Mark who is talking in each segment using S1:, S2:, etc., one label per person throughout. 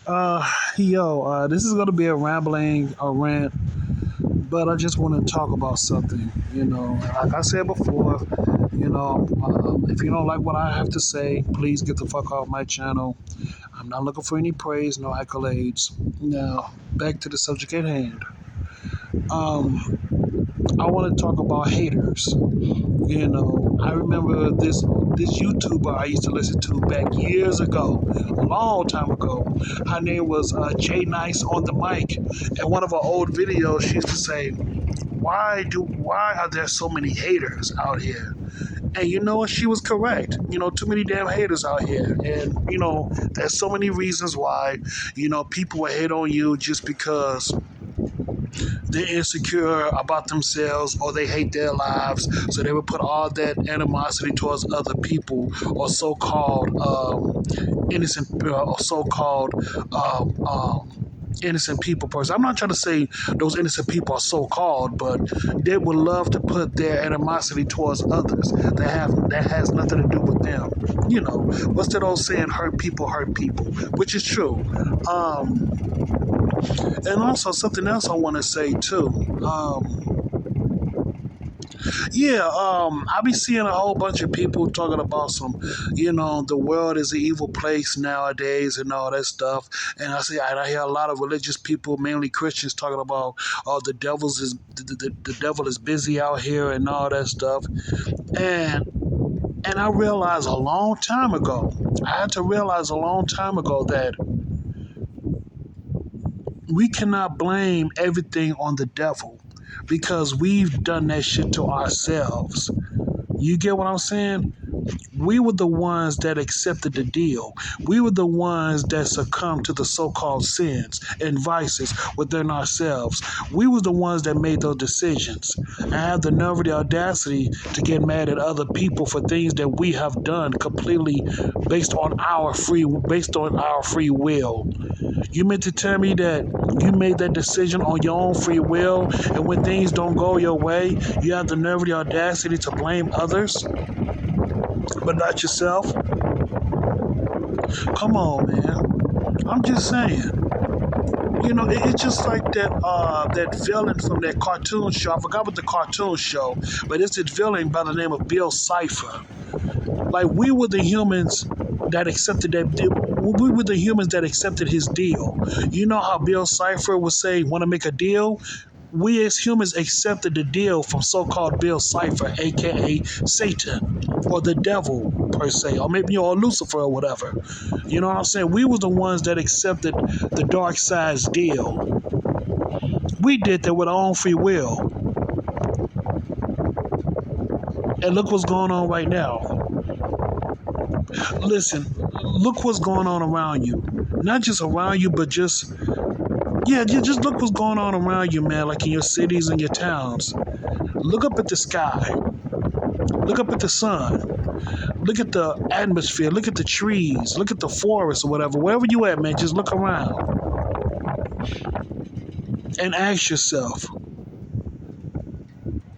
S1: Uh, this is gonna be a rant, but I just want to talk about something. Like I said before, if you don't like what I have to say, please get the fuck off my channel. I'm not looking for any praise, no accolades. Now, back to the subject at hand. Um, I want to talk about haters. I remember this YouTuber I used to listen to back years ago, a long time ago. Her name was Jay Nice on the mic. In one of her old videos, she used to say, "Why are there so many haters out here?" And you know what? She was correct. Too many damn haters out here, and there's so many reasons why. People will hate on you just because they're insecure about themselves or they hate their lives, so they would put all that animosity towards other people or so-called innocent or so-called innocent people person. I'm not trying to say those innocent people are so-called, but they would love to put their animosity towards others that has nothing to do with them. What's that old saying? Hurt people, which is true. And also something else I want to say too. I be seeing a whole bunch of people talking about the world is an evil place nowadays and all that stuff. And I hear a lot of religious people, mainly Christians, talking about, oh, the devil is busy out here and all that stuff. And I realized a long time ago, I had to realize a long time ago that we cannot blame everything on the devil because we've done that shit to ourselves. You get what I'm saying? We were the ones that accepted the deal. We were the ones that succumbed to the so-called sins and vices within ourselves. We were the ones that made those decisions. I have the nerve of the audacity to get mad at other people for things that we have done completely based on our free will. You meant to tell me that you made that decision on your own free will, and when things don't go your way, you have the nerve of the audacity to blame others, but not yourself? Come on, man. I'm just saying. It's just like that villain from that cartoon show. I forgot what the cartoon show, but it's this villain by the name of Bill Cipher. Like we were the humans that accepted that. We were the humans that accepted his deal. You know how Bill Cipher would say, "Want to make a deal?" We as humans accepted the deal from so-called Bill Cipher, aka Satan, or the devil per se, or maybe or Lucifer or whatever. You know what I'm saying? We were the ones that accepted the dark side's deal. We did that with our own free will. And look what's going on right now. Listen, look what's going on around you. Not just around you, but just just look what's going on around you, man, like in your cities and your towns. Look up at the sky. Look up at the sun. Look at the atmosphere. Look at the trees. Look at the forest or whatever. Wherever you at, man, just look around and ask yourself,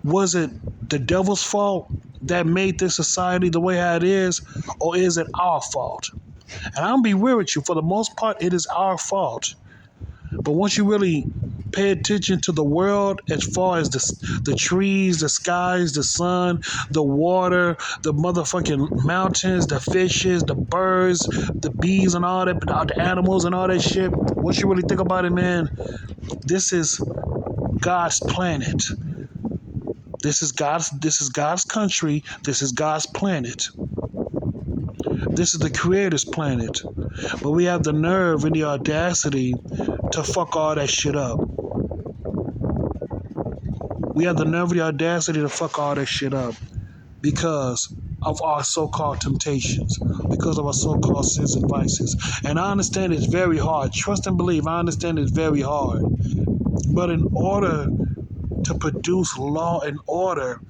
S1: was it the devil's fault that made this society the way how it is, or is it our fault? And I'm gonna be real with you, for the most part, it is our fault. But once you really pay attention to the world, as far as the trees, the skies, the sun, the water, the motherfucking mountains, the fishes, the birds, the bees, and all that, the animals and all that shit. Once you really think about it, man, this is God's planet. This is God's country. This is God's planet. This is the Creator's planet. But we have the nerve and the audacity to fuck all that shit up. We have the nerve and the audacity to fuck all that shit up because of our so-called temptations, because of our so-called sins and vices. And I understand it's very hard. Trust and believe, I understand it's very hard. But in order to produce law and order,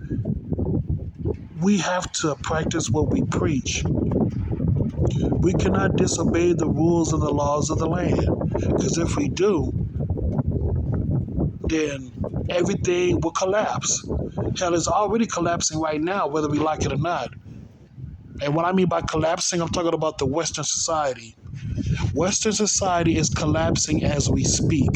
S1: we have to practice what we preach. We cannot disobey the rules and the laws of the land, because if we do, then everything will collapse. Hell, it's already collapsing right now, whether we like it or not. And what I mean by collapsing, I'm talking about the Western society. Western society is collapsing as we speak,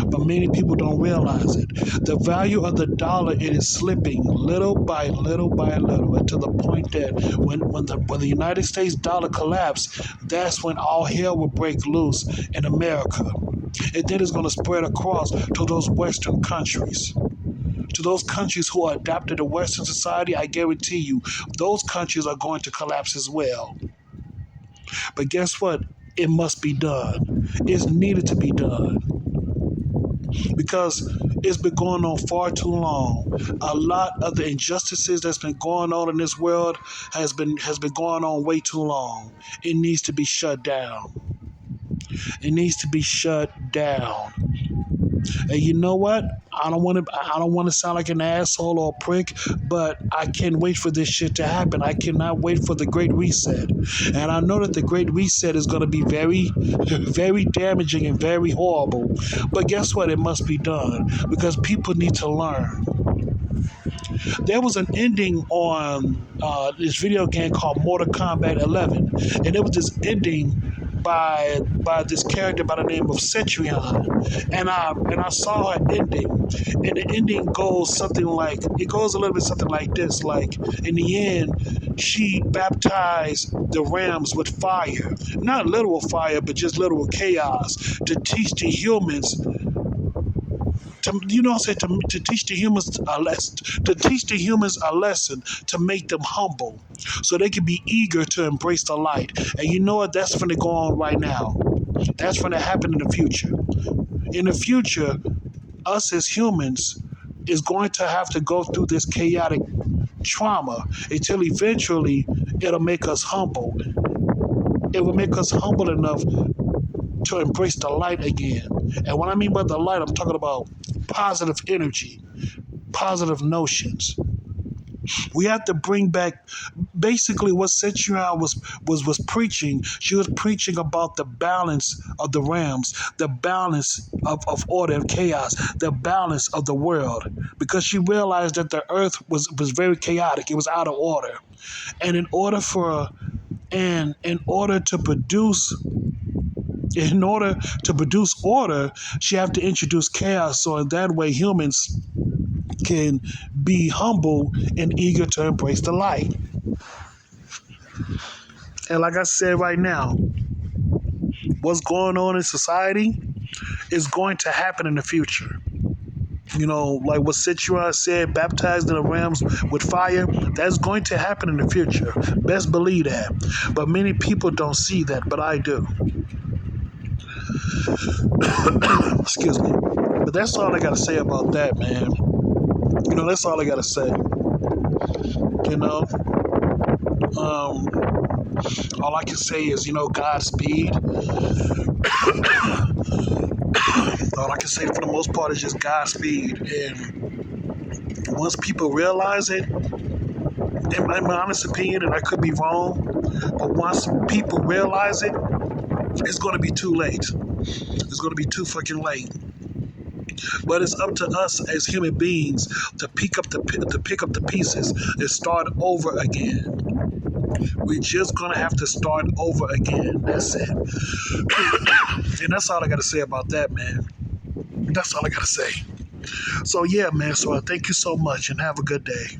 S1: but many people don't realize it. The value of the dollar, it is slipping little by little by little, and to the point that when the United States dollar collapsed, that's when all hell will break loose in America. And then it's going to spread across to those Western countries. To those countries who are adapted to Western society, I guarantee you, those countries are going to collapse as well. But guess what? It must be done. It's needed to be done because it's been going on far too long. A lot of the injustices that's been going on in this world has been going on way too long. It needs to be shut down. It needs to be shut down. And you know what? I don't want to sound like an asshole or a prick, but I can't wait for this shit to happen. I cannot wait for the Great Reset. And I know that the Great Reset is going to be very, very damaging and very horrible. But guess what? It must be done because people need to learn. There was an ending on this video game called Mortal Kombat 11, and it was this ending by this character by the name of Cetrion, and I saw her ending, and the ending goes something like it goes a little bit something like this: like in the end, she baptized the realms with fire, not literal fire, but just literal chaos to teach the humans to what I'm saying, to teach the humans a lesson, to make them humble, so they can be eager to embrace the light. And you know what? That's going to go on right now. That's going to happen in the future. In the future, us as humans is going to have to go through this chaotic trauma until eventually it'll make us humble. It will make us humble enough to embrace the light again. And what I mean by the light, I'm talking about positive energy, positive notions. We have to bring back basically what Sechuan was preaching. She was preaching about the balance of the realms, the balance of order and chaos, the balance of the world. Because she realized that the earth was very chaotic. It was out of order. And in order to produce order, she have to introduce chaos. So in that way, humans can be humble and eager to embrace the light. And like I said right now, what's going on in society is going to happen in the future. You know, like what Sichuan said, baptized in the realms with fire, that's going to happen in the future. Best believe that. But many people don't see that, but I do. Excuse me. But that's all I got to say about that, man. You know, that's all I got to say. You know, all I can say is, Godspeed. All I can say for the most part is just Godspeed. And once people realize it, in my honest opinion, and I could be wrong, but once people realize it, it's going to be too late. It's going to be too fucking late. But it's up to us as human beings to pick up the pieces and start over again. We're just gonna have to start over again. That's it. And that's all I gotta say about that, man. That's all I gotta say. So yeah, man. So I thank you so much and have a good day.